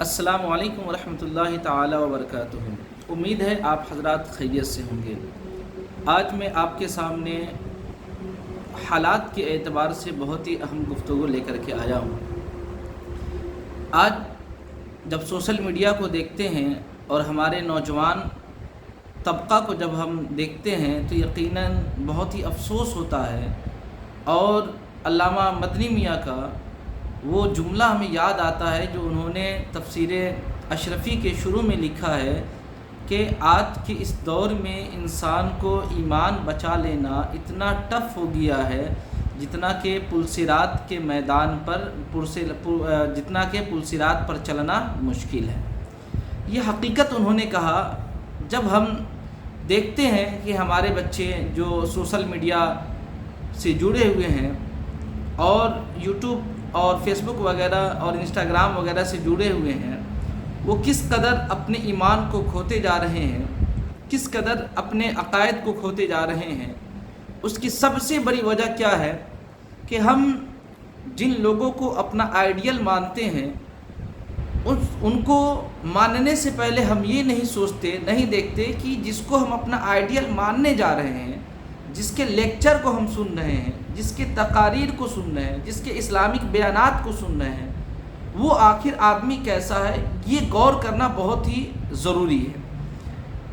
السلام علیکم ورحمۃ اللہ تعالی وبرکاتہ۔ امید ہے آپ حضرات خیریت سے ہوں گے۔ آج میں آپ کے سامنے حالات کے اعتبار سے بہت ہی اہم گفتگو لے کر کے آیا ہوں۔ آج جب سوشل میڈیا کو دیکھتے ہیں اور ہمارے نوجوان طبقہ کو جب ہم دیکھتے ہیں تو یقیناً بہت ہی افسوس ہوتا ہے، اور علامہ مدنی میاں کا وہ جملہ ہمیں یاد آتا ہے جو انہوں نے تفسیر اشرفی کے شروع میں لکھا ہے کہ آج کے اس دور میں انسان کو ایمان بچا لینا اتنا ٹف ہو گیا ہے جتنا کہ پلسرات کے میدان پر پلسرات پر چلنا مشکل ہے۔ یہ حقیقت انہوں نے کہا جب ہم دیکھتے ہیں کہ ہمارے بچے جو سوشل میڈیا سے جڑے ہوئے ہیں اور یوٹیوب اور فیس بک وغیرہ اور انسٹاگرام وغیرہ سے جڑے ہوئے ہیں، وہ کس قدر اپنے ایمان کو کھوتے جا رہے ہیں، کس قدر اپنے عقائد کو کھوتے جا رہے ہیں۔ اس کی سب سے بڑی وجہ کیا ہے کہ ہم جن لوگوں کو اپنا آئیڈیل مانتے ہیں ان کو ماننے سے پہلے ہم یہ نہیں سوچتے، نہیں دیکھتے کہ جس کو ہم اپنا آئیڈیل ماننے جا رہے ہیں، جس کے لیکچر کو ہم سن رہے ہیں، جس کے تقاریر کو سن رہے ہیں، جس کے اسلامک بیانات کو سن رہے ہیں، وہ آخر آدمی کیسا ہے، یہ غور کرنا بہت ہی ضروری ہے۔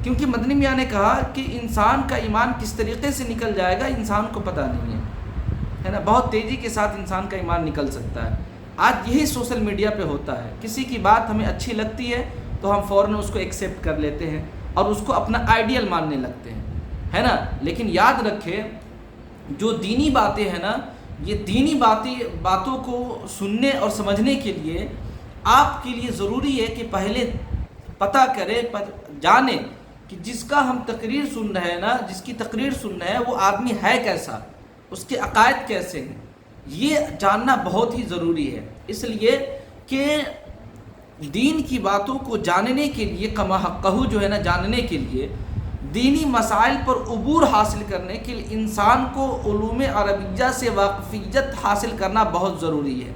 کیونکہ مدنی میاں نے کہا کہ انسان کا ایمان کس طریقے سے نکل جائے گا انسان کو پتہ نہیں ہے نا، بہت تیزی کے ساتھ انسان کا ایمان نکل سکتا ہے۔ آج یہی سوشل میڈیا پہ ہوتا ہے، کسی کی بات ہمیں اچھی لگتی ہے تو ہم فوراً اس کو ایکسیپٹ کر لیتے ہیں اور اس کو اپنا آئیڈیل ماننے لگتے ہیں، ہے نا۔ لیکن یاد رکھیں جو دینی باتیں ہیں نا، یہ دینی باتوں کو سننے اور سمجھنے کے لیے آپ کے لیے ضروری ہے کہ پہلے پتہ کریں، جانیں کہ جس کا ہم تقریر سن رہے ہیں نا، جس کی تقریر سن رہے ہیں وہ آدمی ہے کیسا، اس کے عقائد کیسے ہیں، یہ جاننا بہت ہی ضروری ہے۔ اس لیے کہ دین کی باتوں کو جاننے کے لیے کما حقہ جو ہے نا، جاننے کے لیے دینی مسائل پر عبور حاصل کرنے کے لیے انسان کو علوم عربیہ سے واقفیت حاصل کرنا بہت ضروری ہے۔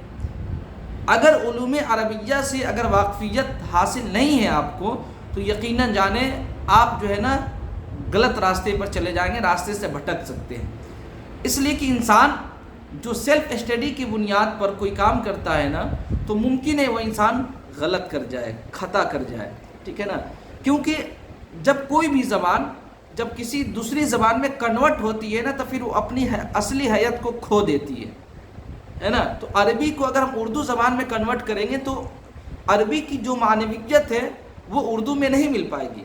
اگر علوم عربیہ سے اگر واقفیت حاصل نہیں ہے آپ کو تو یقیناً جانیں آپ جو ہے نا غلط راستے پر چلے جائیں گے، راستے سے بھٹک سکتے ہیں۔ اس لیے کہ انسان جو سیلف اسٹڈی کی بنیاد پر کوئی کام کرتا ہے نا تو ممکن ہے وہ انسان غلط کر جائے، خطا کر جائے، ٹھیک ہے نا۔ کیونکہ جب کوئی بھی زبان جب کسی دوسری زبان میں کنورٹ ہوتی ہے نا تو پھر وہ اپنی اصلی حیت کو کھو دیتی ہے نا۔ تو عربی کو اگر ہم اردو زبان میں کنورٹ کریں گے تو عربی کی جو معنویت ہے وہ اردو میں نہیں مل پائے گی،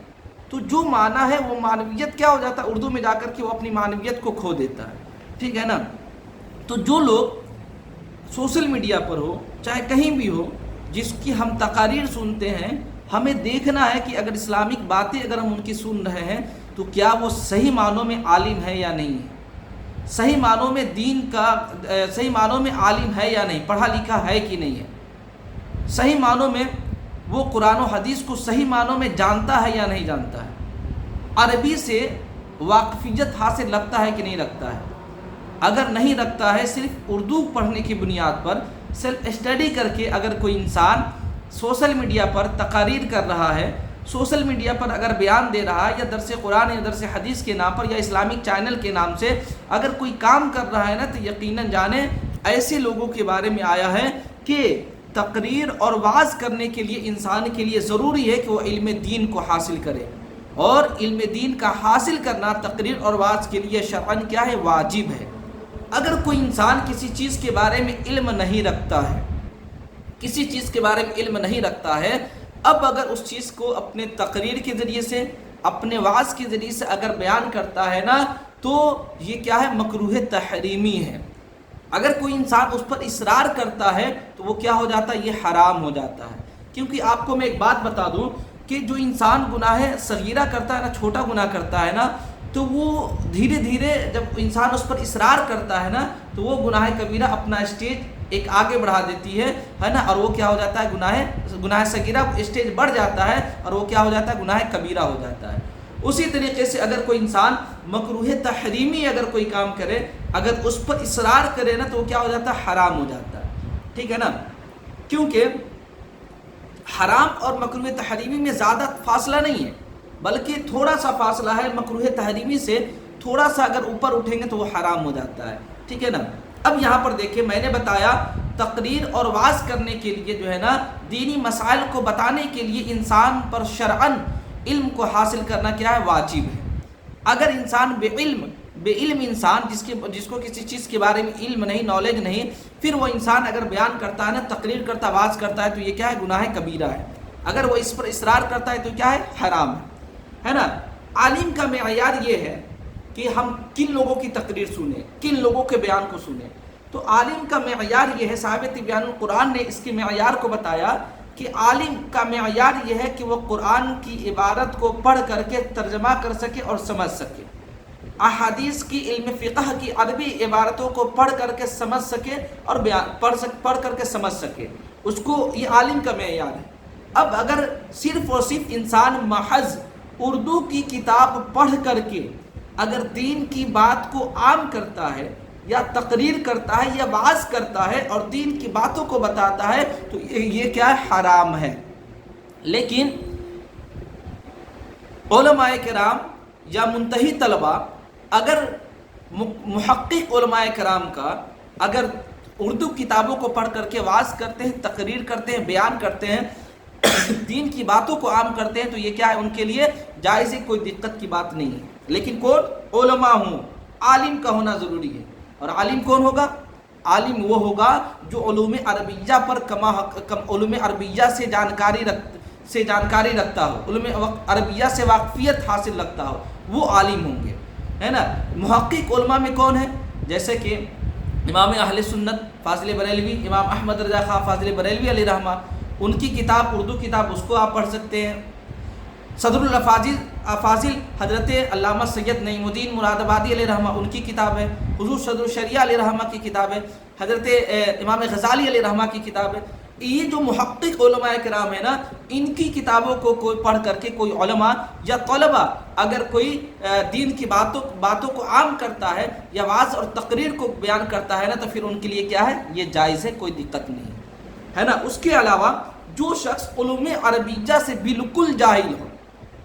تو جو معنی ہے وہ معنویت کیا ہو جاتا ہے، اردو میں جا کر کے وہ اپنی معنویت کو کھو دیتا ہے، ٹھیک ہے نا۔ تو جو لوگ سوشل میڈیا پر ہو چاہے کہیں بھی ہو، جس کی ہم تقاریر سنتے ہیں، ہمیں دیکھنا ہے کہ اگر اسلامک باتیں اگر ہم ان کی سن رہے ہیں تو کیا وہ صحیح معنوں میں عالم ہے یا نہیں ہے، صحیح معنوں میں دین کا صحیح معنوں میں عالم ہے یا نہیں، پڑھا لکھا ہے کہ نہیں ہے، صحیح معنوں میں وہ قرآن و حدیث کو صحیح معنوں میں جانتا ہے یا نہیں جانتا ہے، عربی سے واقفیت حاصل رکھتا ہے کہ نہیں رکھتا ہے۔ اگر نہیں رکھتا ہے، صرف اردو پڑھنے کی بنیاد پر سیلف اسٹڈی کر کے اگر کوئی انسان سوشل میڈیا پر تقاریر کر رہا ہے، سوشل میڈیا پر اگر بیان دے رہا ہے یا درس قرآن یا درس حدیث کے نام پر یا اسلامک چینل کے نام سے اگر کوئی کام کر رہا ہے نا تو یقیناً جانیں ایسے لوگوں کے بارے میں آیا ہے کہ تقریر اور وعظ کرنے کے لیے انسان کے لیے ضروری ہے کہ وہ علم دین کو حاصل کرے، اور علم دین کا حاصل کرنا تقریر اور وعظ کے لیے شرعاً کیا ہے، واجب ہے۔ اگر کوئی انسان کسی چیز کے بارے میں علم نہیں رکھتا ہے، کسی چیز کے بارے میں علم نہیں رکھتا ہے، اب اگر اس چیز کو اپنے تقریر کے ذریعے سے اپنے وعظ کے ذریعے سے اگر بیان کرتا ہے نا تو یہ کیا ہے، مکروہ تحریمی ہے۔ اگر کوئی انسان اس پر اصرار کرتا ہے تو وہ کیا ہو جاتا ہے، یہ حرام ہو جاتا ہے۔ کیونکہ آپ کو میں ایک بات بتا دوں کہ جو انسان گناہ صغیرہ کرتا ہے نا، چھوٹا گناہ کرتا ہے نا، تو وہ دھیرے دھیرے جب انسان اس پر اصرار کرتا ہے نا تو وہ گناہ کبیرہ اپنا اسٹیج ایک آگے بڑھا دیتی ہے نا، اور وہ کیا ہو جاتا ہے، گناہ صغیرہ اسٹیج بڑھ جاتا ہے اور وہ کیا ہو جاتا ہے، گناہ کبیرہ ہو جاتا ہے۔ اسی طریقے سے اگر کوئی انسان مکروہ تحریمی اگر کوئی کام کرے، اگر اس پر اصرار کرے نا تو وہ کیا ہو جاتا ہے، حرام ہو جاتا ہے، ٹھیک ہے نا۔ کیونکہ حرام اور مکروہ تحریمی میں زیادہ فاصلہ نہیں ہے، بلکہ تھوڑا سا فاصلہ ہے، مکروہ تحریمی سے تھوڑا سا اگر اوپر اٹھیں گے تو وہ حرام ہو جاتا ہے، ٹھیک ہے نا۔ اب یہاں پر دیکھیں، میں نے بتایا تقریر اور وعظ کرنے کے لیے جو ہے نا، دینی مسائل کو بتانے کے لیے انسان پر شرعاً علم کو حاصل کرنا کیا ہے؟ واجب ہے۔ اگر انسان بے علم انسان جس کو کسی چیز کے بارے میں علم نہیں، نالج نہیں، پھر وہ انسان اگر بیان کرتا ہے نا، تقریر کرتا، وعظ کرتا ہے، تو یہ کیا ہے؟ گناہ کبیرہ ہے۔ اگر وہ اس پر اصرار کرتا ہے تو کیا ہے؟ حرام ہے نا۔ عالم کا معیار یہ ہے کہ ہم کن لوگوں کی تقریر سنیں، کن لوگوں کے بیان کو سنیں۔ تو عالم کا معیار یہ ہے، صاحب تبیان القرآن نے اس کے معیار کو بتایا کہ عالم کا معیار یہ ہے کہ وہ قرآن کی عبارت کو پڑھ کر کے ترجمہ کر سکے اور سمجھ سکے، احادیث کی، علم فقہ کی عربی عبارتوں کو پڑھ کر کے سمجھ سکے اور پڑھ کر کے سمجھ سکے، اس کو یہ عالم کا معیار ہے۔ اب اگر صرف اور صرف انسان محض اردو کی کتاب پڑھ کر کے اگر دین کی بات کو عام کرتا ہے یا تقریر کرتا ہے یا وعظ کرتا ہے اور دین کی باتوں کو بتاتا ہے تو یہ کیا ہے؟ حرام ہے۔ لیکن علماء کرام یا منتہی طلبہ اگر محقق علماء کرام کا اگر اردو کتابوں کو پڑھ کر کے وعظ کرتے ہیں، تقریر کرتے ہیں، بیان کرتے ہیں، دین کی باتوں کو عام کرتے ہیں تو یہ کیا ہے؟ ان کے لیے جائز ہے، کوئی دقت کی بات نہیں ہے۔ لیکن کون؟ علماء ہوں، عالم کا ہونا ضروری ہے۔ اور عالم کون ہوگا؟ عالم وہ ہوگا جو علوم عربیہ پر علوم عربیہ سے جانکاری رکھتا ہو، علوم عربیہ سے واقفیت حاصل رکھتا ہو، وہ عالم ہوں گے، ہے نا۔ محقق علماء میں کون ہے؟ جیسے کہ امام اہل سنت فاضل بریلوی، امام احمد رضا خان فاضل بریلوی علیہ رحمہ، ان کی کتاب، اردو کتاب، اس کو آپ پڑھ سکتے ہیں۔ صدر الافاضل حضرت علامہ سید نعیم الدین مراد آبادی علیہ رحمہ، ان کی کتاب ہے۔ حضور صدر الشریعہ علیہ رحمہ کی کتاب ہے۔ حضرت امام غزالی علیہ رحمہ کی کتاب ہے۔ یہ جو محقق علماء کرام ہیں نا، ان کی کتابوں کو کوئی پڑھ کر کے کوئی علماء یا طلبہ اگر کوئی دین کی باتوں کو عام کرتا ہے یا وعظ اور تقریر کو بیان کرتا ہے نا، تو پھر ان کے لیے کیا ہے؟ یہ جائز ہے، کوئی دقت نہیں ہے نا۔ اس کے علاوہ جو شخص علوم عربیہ سے بالکل جاہل ہو،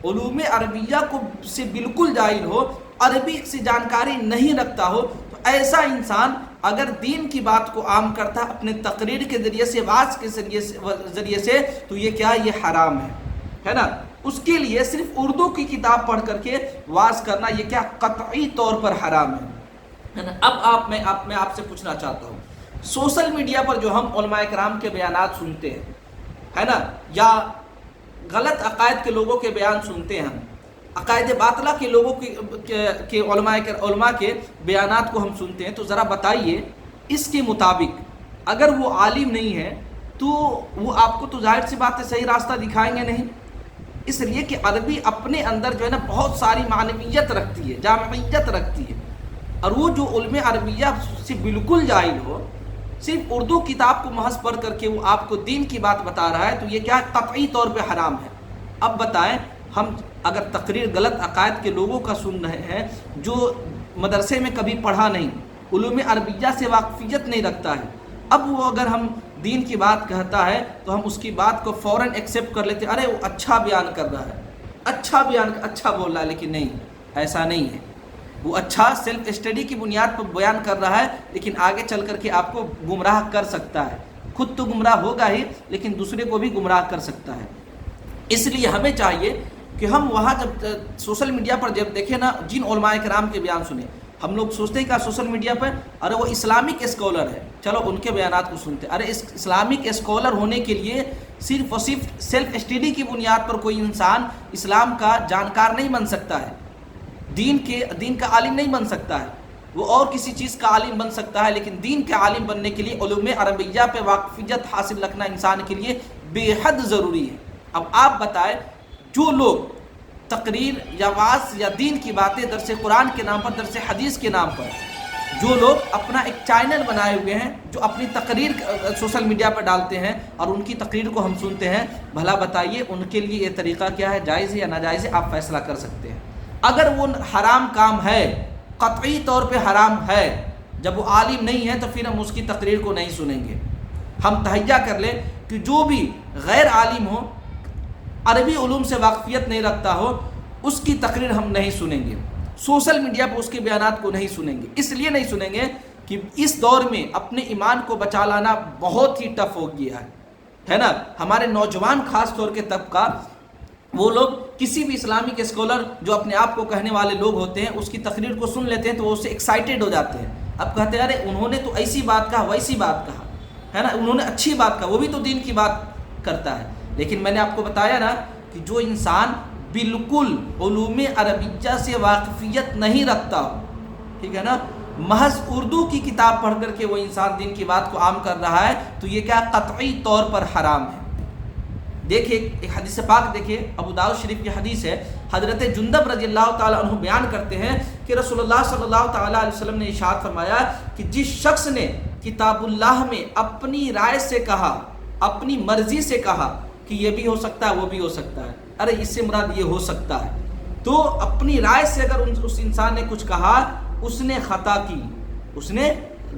علوم عربیہ سے بالکل جاہل ہو، عربی سے جانکاری نہیں رکھتا ہو، تو ایسا انسان اگر دین کی بات کو عام کرتا ہے اپنے تقریر کے ذریعے سے، وعظ کے ذریعے سے، تو یہ کیا ہے؟ یہ حرام ہے نا۔ اس کے لیے صرف اردو کی کتاب پڑھ کر کے وعظ کرنا یہ کیا؟ قطعی طور پر حرام ہے نا۔ اب میں آپ سے پوچھنا چاہتا ہوں، سوشل میڈیا پر جو ہم علماء کرام کے بیانات سنتے ہیں، ہے نا، یا غلط عقائد کے لوگوں کے بیان سنتے ہیں، ہم عقائد باطلہ کے لوگوں کے علماء کے بیانات کو ہم سنتے ہیں، تو ذرا بتائیے اس کے مطابق اگر وہ عالم نہیں ہے تو وہ آپ کو تو ظاہر سی بات ہے صحیح راستہ دکھائیں گے نہیں، اس لیے کہ عربی اپنے اندر جو ہے نا بہت ساری معنویت رکھتی ہے، جامعیت رکھتی ہے، اور وہ جو علم عربیہ سے بالکل جاہل ہو، صرف اردو کتاب کو محض پڑھ کر کے وہ آپ کو دین کی بات بتا رہا ہے، تو یہ کیا قطعی طور پہ حرام ہے۔ اب بتائیں، ہم اگر تقریر غلط عقائد کے لوگوں کا سن رہے ہیں جو مدرسے میں کبھی پڑھا نہیں، علوم عربیہ سے واقفیت نہیں رکھتا ہے، اب وہ اگر ہم دین کی بات کہتا ہے تو ہم اس کی بات کو فوراً ایکسیپٹ کر لیتے ہیں، ارے وہ اچھا بیان کر رہا ہے، اچھا بول رہا ہے، لیکن نہیں، ایسا نہیں ہے۔ وہ اچھا سیلف اسٹڈی کی بنیاد پر بیان کر رہا ہے، لیکن آگے چل کر کے آپ کو گمراہ کر سکتا ہے، خود تو گمراہ ہوگا ہی لیکن دوسرے کو بھی گمراہ کر سکتا ہے۔ اس لیے ہمیں چاہیے کہ ہم وہاں جب سوشل میڈیا پر جب دیکھیں نا، جن علماء کرام کے بیان سنیں، ہم لوگ سوچتے ہیں کہ سوشل میڈیا پر ارے وہ اسلامک اسکالر ہے، چلو ان کے بیانات کو سنتے ہیں۔ ارے اس اسلامک اسکالر ہونے کے لیے صرف اور صرف سیلف اسٹڈی کی بنیاد پر کوئی انسان اسلام کا جانکار نہیں بن سکتا ہے، دین کا عالم نہیں بن سکتا ہے، وہ اور کسی چیز کا عالم بن سکتا ہے، لیکن دین کے عالم بننے کے لیے علوم عربیہ پہ واقفیت حاصل رکھنا انسان کے لیے بے حد ضروری ہے۔ اب آپ بتائیں، جو لوگ تقریر یا وعظ یا دین کی باتیں درس قرآن کے نام پر، درس حدیث کے نام پر، جو لوگ اپنا ایک چینل بنائے ہوئے ہیں، جو اپنی تقریر سوشل میڈیا پر ڈالتے ہیں اور ان کی تقریر کو ہم سنتے ہیں، بھلا بتائیے ان کے لیے یہ طریقہ کیا ہے؟ جائز ہے یا ناجائز ہے؟ آپ فیصلہ کر سکتے ہیں۔ اگر وہ حرام کام ہے، قطعی طور پہ حرام ہے، جب وہ عالم نہیں ہے تو پھر ہم اس کی تقریر کو نہیں سنیں گے۔ ہم تہیہ کر لیں کہ جو بھی غیر عالم ہو، عربی علوم سے واقفیت نہیں رکھتا ہو، اس کی تقریر ہم نہیں سنیں گے، سوشل میڈیا پہ اس کے بیانات کو نہیں سنیں گے۔ اس لیے نہیں سنیں گے کہ اس دور میں اپنے ایمان کو بچا لانا بہت ہی ٹف ہو گیا ہے نا۔ ہمارے نوجوان خاص طور کے طبقہ، وہ لوگ کسی بھی اسلامک اسکالر جو اپنے آپ کو کہنے والے لوگ ہوتے ہیں، اس کی تقریر کو سن لیتے ہیں تو وہ اس سے ایکسائٹیڈ ہو جاتے ہیں۔ اب کہتے ہیں ارے انہوں نے تو ایسی بات کہا، ویسی بات کہا، ہے نا، انہوں نے اچھی بات کہا، وہ بھی تو دین کی بات کرتا ہے۔ لیکن میں نے آپ کو بتایا نا کہ جو انسان بالکل علوم عربیہ سے واقفیت نہیں رکھتا ہو، ٹھیک ہے نا، محض اردو کی کتاب پڑھ کر کے وہ انسان دین کی بات کو عام کر رہا ہے، تو یہ کیا قطعی طور پر حرام ہے۔ دیکھیے ایک حدیث پاک دیکھیے، ابو داؤد شریف کی حدیث ہے، حضرت جندب رضی اللہ تعالیٰ عنہ بیان کرتے ہیں کہ رسول اللہ صلی اللہ تعالیٰ علیہ وسلم نے ارشاد فرمایا کہ جس شخص نے کتاب اللہ میں اپنی رائے سے کہا، اپنی مرضی سے کہا کہ یہ بھی ہو سکتا ہے وہ بھی ہو سکتا ہے، ارے اس سے مراد یہ ہو سکتا ہے، تو اپنی رائے سے اگر اس انسان نے کچھ کہا، اس نے خطا کی، اس نے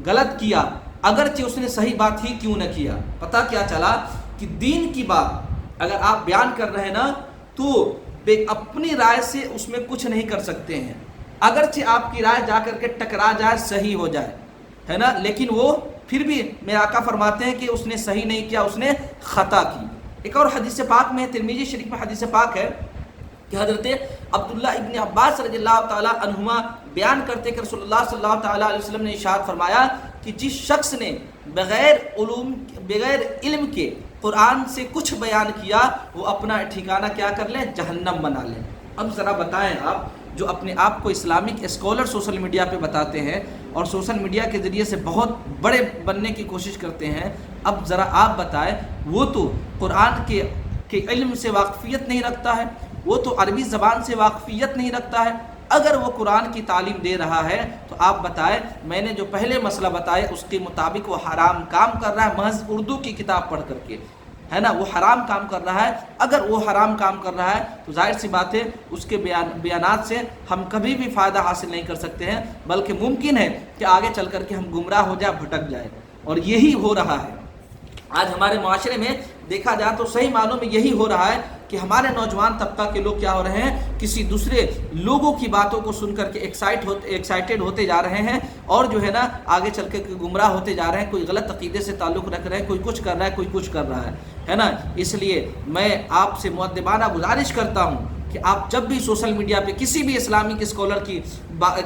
غلط کیا، اگرچہ اس نے صحیح بات ہی کیوں نہ کیا۔ پتہ کیا چلا کہ دین کی بات اگر آپ بیان کر رہے ہیں نا، تو اپنی رائے سے اس میں کچھ نہیں کر سکتے ہیں، اگرچہ آپ کی رائے جا کر کے ٹکرا جائے، صحیح ہو جائے، ہے نا، لیکن وہ پھر بھی میرے آقا فرماتے ہیں کہ اس نے صحیح نہیں کیا، اس نے خطا کی۔ ایک اور حدیث پاک میں، ترمذی شریف میں حدیث پاک ہے کہ حضرت عبداللہ ابن عباس رضی اللہ تعالیٰ عنہما بیان کرتے کہ رسول اللہ صلی اللہ تعالیٰ علیہ وسلم نے ارشاد فرمایا کہ جس شخص نے بغیر علم کے قرآن سے کچھ بیان کیا، وہ اپنا ٹھکانہ کیا کر لے، جہنم بنا لے۔ اب ذرا بتائیں، آپ جو اپنے آپ کو اسلامک اسکالر سوشل میڈیا پہ بتاتے ہیں اور سوشل میڈیا کے ذریعے سے بہت بڑے بننے کی کوشش کرتے ہیں، اب ذرا آپ بتائیں، وہ تو قرآن کے علم سے واقفیت نہیں رکھتا ہے، وہ تو عربی زبان سے واقفیت نہیں رکھتا ہے، اگر وہ قرآن کی تعلیم دے رہا ہے تو آپ بتائیں، میں نے جو پہلے مسئلہ بتایا اس کے مطابق وہ حرام کام کر رہا ہے، محض اردو کی کتاب پڑھ کر کے، ہے نا، وہ حرام کام کر رہا ہے۔ اگر وہ حرام کام کر رہا ہے تو ظاہر سی بات ہے اس کے بیانات سے ہم کبھی بھی فائدہ حاصل نہیں کر سکتے ہیں، بلکہ ممکن ہے کہ آگے چل کر کے ہم گمراہ ہو جائے، بھٹک جائے، اور یہی ہو رہا ہے آج ہمارے معاشرے میں۔ دیکھا جائے تو صحیح معنوں میں یہی ہو رہا ہے کہ ہمارے نوجوان طبقہ کے لوگ کیا ہو رہے ہیں، کسی دوسرے لوگوں کی باتوں کو سن کر کے ایکسائٹیڈ ہوتے جا رہے ہیں، اور جو ہے نا آگے چل کے گمراہ ہوتے جا رہے ہیں، کوئی غلط عقیدے سے تعلق رکھ رہے ہیں، کوئی کچھ کر رہا ہے، کوئی کچھ کر رہا ہے نا۔ اس لیے میں آپ سے مؤدبانہ گزارش کرتا ہوں کہ آپ جب بھی سوشل میڈیا پہ کسی بھی اسلامک اسکالر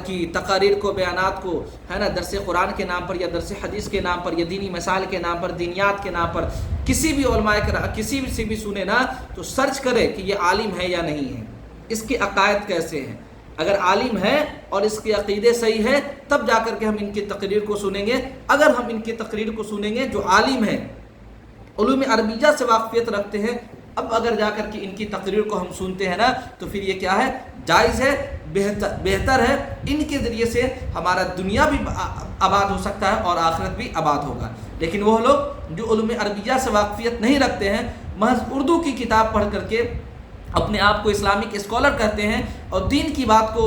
کی تقاریر کو، بیانات کو، ہے نا، درس قرآن کے نام پر یا درس حدیث کے نام پر یا دینی مسائل کے نام پر، دینیات کے نام پر کسی بھی علماء کسی سے بھی سنے نا، تو سرچ کرے کہ یہ عالم ہے یا نہیں ہے، اس کے عقائد کیسے ہیں۔ اگر عالم ہے اور اس کے عقیدے صحیح ہے تب جا کر کے ہم ان کی تقریر کو سنیں گے۔ اگر ہم ان کی تقریر کو سنیں گے جو عالم ہیں، علوم عربیہ سے واقفیت رکھتے ہیں، اب اگر جا کر کے ان کی تقریر کو ہم سنتے ہیں نا، تو پھر یہ کیا ہے، جائز ہے، بہتر ہے، ان کے ذریعے سے ہمارا دنیا بھی آباد ہو سکتا ہے اور آخرت بھی آباد ہوگا۔ لیکن وہ لوگ جو علوم عربیہ سے واقفیت نہیں رکھتے ہیں، محض اردو کی کتاب پڑھ کر کے اپنے آپ کو اسلامک اسکالر کہتے ہیں اور دین کی بات کو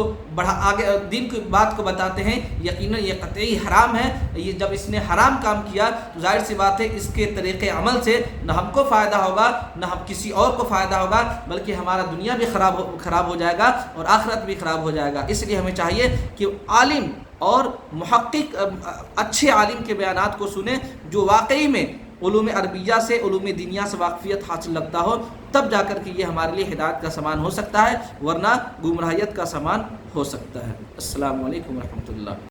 دین کی بات کو بتاتے ہیں، یقیناً یہ قطعی حرام ہے۔ یہ جب اس نے حرام کام کیا تو ظاہر سی بات ہے اس کے طریقے عمل سے نہ ہم کو فائدہ ہوگا نہ ہم کسی اور کو فائدہ ہوگا، بلکہ ہمارا دنیا بھی خراب ہو جائے گا اور آخرت بھی خراب ہو جائے گا۔ اس لیے ہمیں چاہیے کہ عالم اور محقق اچھے عالم کے بیانات کو سنیں جو واقعی میں علوم عربیہ سے، علوم دینیہ سے واقفیت حاصل رکھتا ہو، تب جا کر کے یہ ہمارے لیے ہدایت کا سامان ہو سکتا ہے، ورنہ گمراہیت کا سامان ہو سکتا ہے۔ السلام علیکم ورحمۃ اللہ۔